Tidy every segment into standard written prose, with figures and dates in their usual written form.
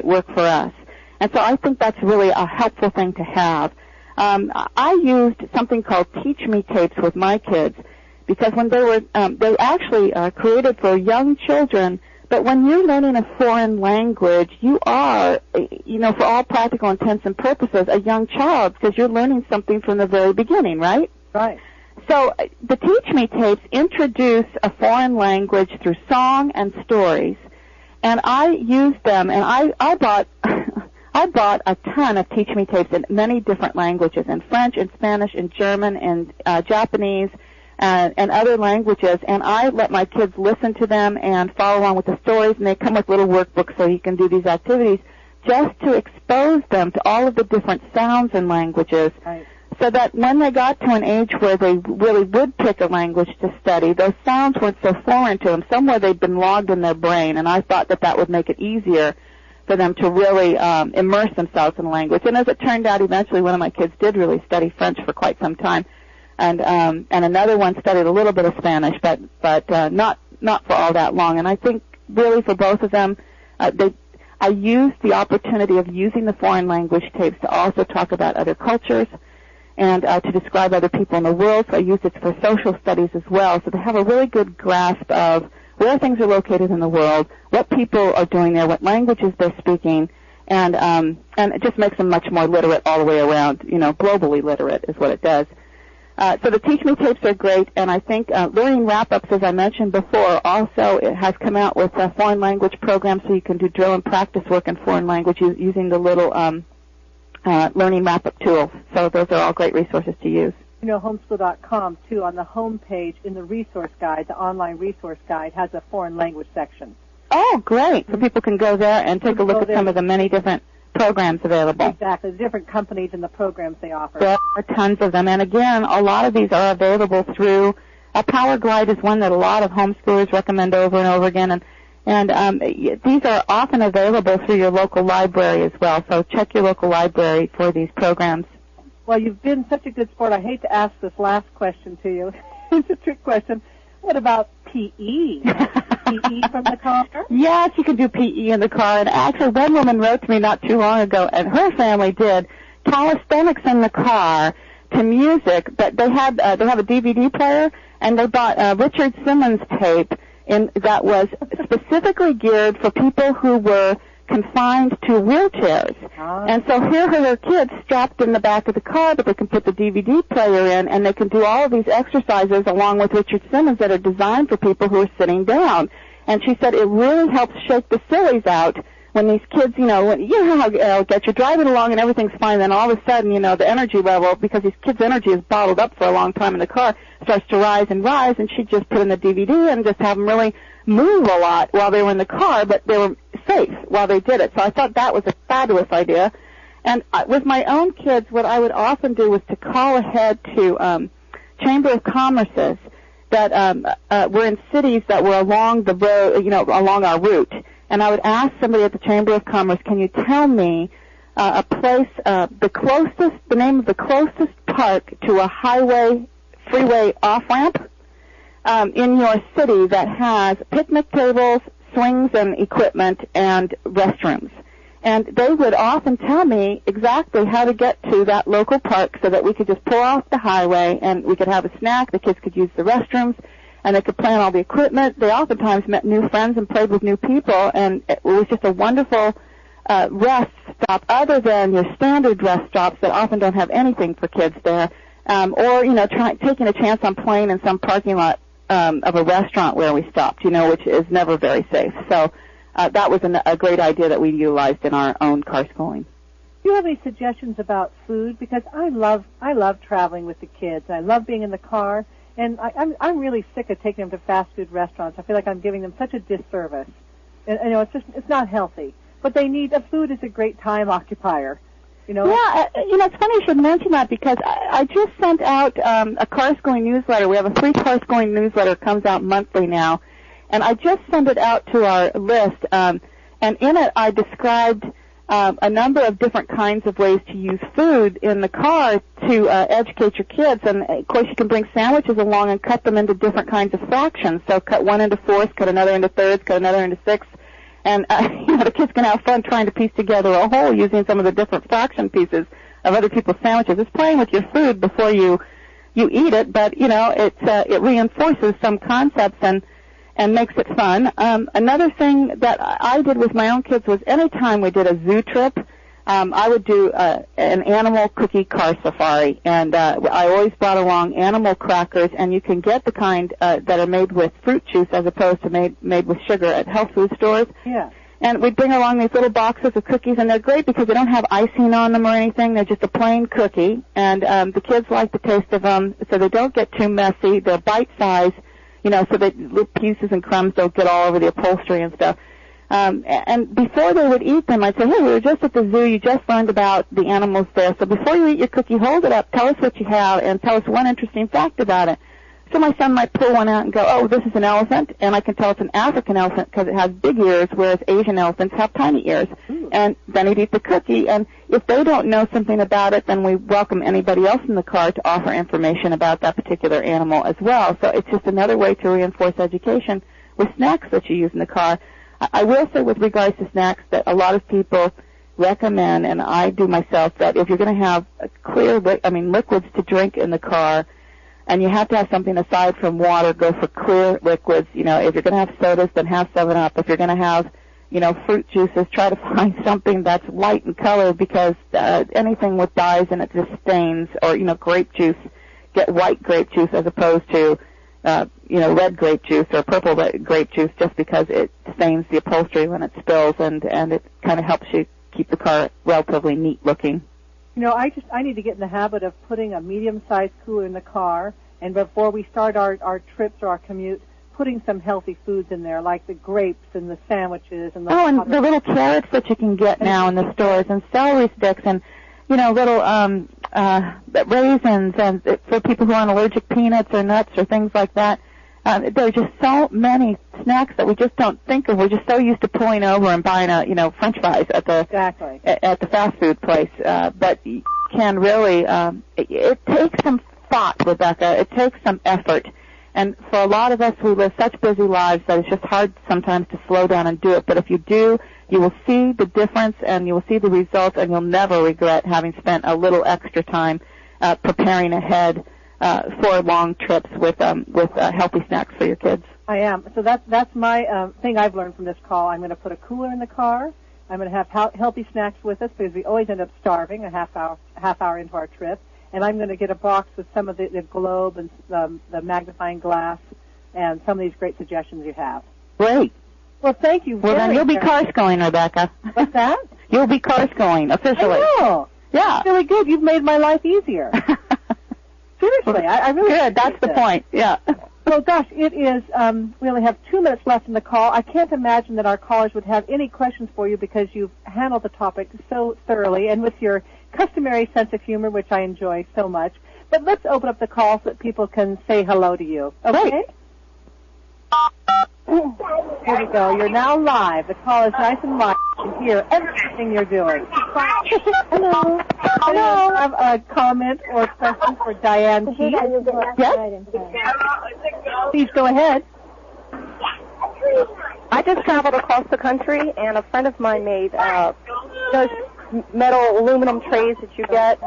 work for us. And so I think that's really a helpful thing to have. I used something called Teach Me tapes with my kids because when they actually created for young children, but when you're learning a foreign language, you are, for all practical intents and purposes, a young child because you're learning something from the very beginning, right? Right. So the Teach Me tapes introduce a foreign language through song and stories, and I used them, and I bought a ton of Teach Me tapes in many different languages, in French, in Spanish, in German, and Japanese, and other languages, and I let my kids listen to them and follow along with the stories, and they come with little workbooks so you can do these activities just to expose them to all of the different sounds and languages. Right. So that when they got to an age where they really would pick a language to study, those sounds weren't so foreign to them. Somewhere they'd been logged in their brain, and I thought that would make it easier for them to really immerse themselves in the language. And as it turned out, eventually one of my kids did really study French for quite some time, and another one studied a little bit of Spanish, but not for all that long. And I think really for both of them, I used the opportunity of using the foreign language tapes to also talk about other cultures and to describe other people in the world. So I used it for social studies as well, so they have a really good grasp of where things are located in the world, what people are doing there, what languages they're speaking, and it just makes them much more literate all the way around, globally literate is what it does. So the Teach Me tapes are great, and I think Learning Wrap-Ups, as I mentioned before, also it has come out with a foreign language program so you can do drill and practice work in foreign languages using the little Learning Wrap-Up tools. So those are all great resources to use. Homeschool.com, too, on the home page in the resource guide, the online resource guide, has a foreign language section. Oh, great. So people can go there and take a look at some of the many different programs available. Exactly, the different companies and the programs they offer. There are tons of them. And again, a lot of these are available through, Power Glide is one that a lot of homeschoolers recommend over and over again. And these are often available through your local library as well. So check your local library for these programs. Well, you've been such a good sport. I hate to ask this last question to you. It's a trick question. What about PE? PE from the car? Yes, you can do PE in the car. And actually, one woman wrote to me not too long ago, and her family did calisthenics in the car to music. But they have a DVD player, and they bought Richard Simmons tape that was specifically geared for people who were confined to wheelchairs. And so here are their kids strapped in the back of the car, but they can put the DVD player in, and they can do all of these exercises along with Richard Simmons that are designed for people who are sitting down. And she said it really helps shake the sillies out when these kids, get you driving along and everything's fine, then all of a sudden, the energy level, because these kids' energy is bottled up for a long time in the car, starts to rise, and she'd just put in the DVD and just have them really move a lot while they were in the car, but they were safe while they did it. So I thought that was a fabulous idea. And with my own kids, what I would often do was to call ahead to Chamber of Commerces that were in cities that were along the road, along our route. And I would ask somebody at the Chamber of Commerce, can you tell me a place, the name of the closest park to a freeway off-ramp in your city that has picnic tables, swings and equipment, and restrooms. And they would often tell me exactly how to get to that local park so that we could just pull off the highway and we could have a snack, the kids could use the restrooms, and they could play on all the equipment. They oftentimes met new friends and played with new people, and it was just a wonderful rest stop other than your standard rest stops that often don't have anything for kids there, or, taking a chance on playing in some parking lot of a restaurant where we stopped, which is never very safe. So that was a great idea that we utilized in our own Carschooling. Do you have any suggestions about food? Because I love traveling with the kids. I love being in the car, and I'm really sick of taking them to fast food restaurants. I feel like I'm giving them such a disservice. And it's not healthy. But food is a great time occupier. Yeah, it's funny you should mention that because I just sent out a Carschooling newsletter. We have a free Carschooling newsletter. It comes out monthly now. And I just sent it out to our list. And in it, I described a number of different kinds of ways to use food in the car to educate your kids. And, of course, you can bring sandwiches along and cut them into different kinds of fractions. So cut one into fourths, cut another into thirds, cut another into sixths. And, the kids can have fun trying to piece together a whole using some of the different fraction pieces of other people's sandwiches. It's playing with your food before you eat it, but, it reinforces some concepts and makes it fun. Another thing that I did with my own kids was anytime we did a zoo trip, I would do an animal cookie car safari, and I always brought along animal crackers, and you can get the kind that are made with fruit juice as opposed to made with sugar at health food stores. Yeah. And we'd bring along these little boxes of cookies, and they're great because they don't have icing on them or anything. They're just a plain cookie, and the kids like the taste of them, so they don't get too messy. They're bite-sized, so that little pieces and crumbs don't get all over the upholstery and stuff. And before they would eat them, I'd say, hey, we were just at the zoo. You just learned about the animals there. So before you eat your cookie, hold it up, tell us what you have, and tell us one interesting fact about it. So my son might pull one out and go, oh, this is an elephant, and I can tell it's an African elephant because it has big ears, whereas Asian elephants have tiny ears. Ooh. And then he'd eat the cookie, and if they don't know something about it, then we welcome anybody else in the car to offer information about that particular animal as well. So it's just another way to reinforce education with snacks that you use in the car. I will say with regards to snacks that a lot of people recommend, and I do myself, that if you're going to have liquids to drink in the car, and you have to have something aside from water, go for clear liquids. If you're going to have sodas, then have 7-Up. If you're going to have, fruit juices, try to find something that's light in color because anything with dyes in it just stains, or, grape juice, get white grape juice as opposed to red grape juice or purple grape juice just because it stains the upholstery when it spills, and it kind of helps you keep the car relatively neat looking. I need to get in the habit of putting a medium-sized cooler in the car, and before we start our trips or our commute, putting some healthy foods in there, like the grapes and the sandwiches and the little carrots that you can get now in the stores, and celery sticks, and little raisins, and for people who aren't allergic, peanuts or nuts or things like that. There are just so many snacks that we just don't think of. We're just so used to pulling over and buying French fries at the fast food place. But you can really, it takes some thought, Rebecca. It takes some effort. And for a lot of us, we live such busy lives that it's just hard sometimes to slow down and do it. But if you do, you will see the difference and you will see the results, and you'll never regret having spent a little extra time preparing ahead for long trips with healthy snacks for your kids. I am. So that's my thing I've learned from this call. I'm going to put a cooler in the car. I'm going to have healthy snacks with us because we always end up starving a half hour into our trip. And I'm going to get a box with some of the globe and the magnifying glass and some of these great suggestions you have. Great. Well, thank you very much. Well, then you'll be Carschooling, Rebecca. What's that? You'll be Carschooling officially. I know. Yeah. It's really good. You've made my life easier. Seriously, I really good. That's the point. Yeah. Well, gosh, it is. We only have 2 minutes left in the call. I can't imagine that our callers would have any questions for you because you've handled the topic so thoroughly and with your customary sense of humor, which I enjoy so much. But let's open up the call so that people can say hello to you. Okay? Great. Here we go. You're now live. The call is nice and live. You can hear everything you're doing. Hello. Hello. Have a comment or question for Diane Keith? Yes? Please go ahead. I just traveled across the country, and a friend of mine made those metal aluminum trays that you get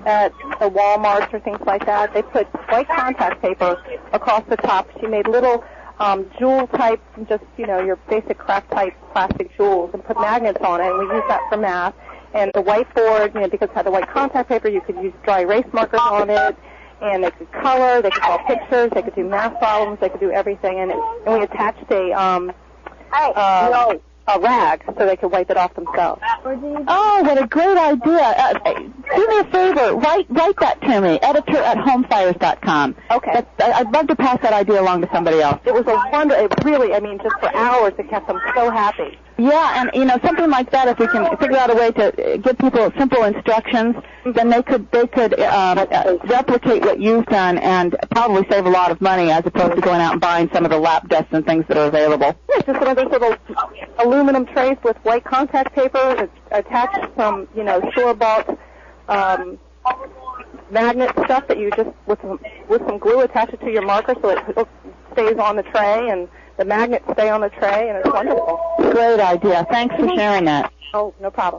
at the Walmarts or things like that. They put white contact paper across the top. She made little jewel type, just, your basic craft type plastic jewels, and put magnets on it, and we use that for math. And the whiteboard, because it had the white contact paper, you could use dry erase markers on it, and they could color, they could draw pictures, they could do math problems, they could do everything. And we attached a rag so they could wipe it off themselves. Oh, what a great idea. Do me a favor. Write that to me, editor@homefires.com. Okay. I'd love to pass that idea along to somebody else. It was a wonder. It really, just for hours, it kept them so happy. Yeah, and, something like that, if we can figure out a way to give people simple instructions, then they could replicate what you've done and probably save a lot of money as opposed to going out and buying some of the lap desks and things that are available. Yeah, just one of those little aluminum trays with white contact paper, attached some, store-bought magnet stuff that you just, with some glue, attach it to your marker so it stays on the tray, and the magnets stay on the tray, and it's wonderful. Great idea. Thanks for sharing that. Oh, no problem.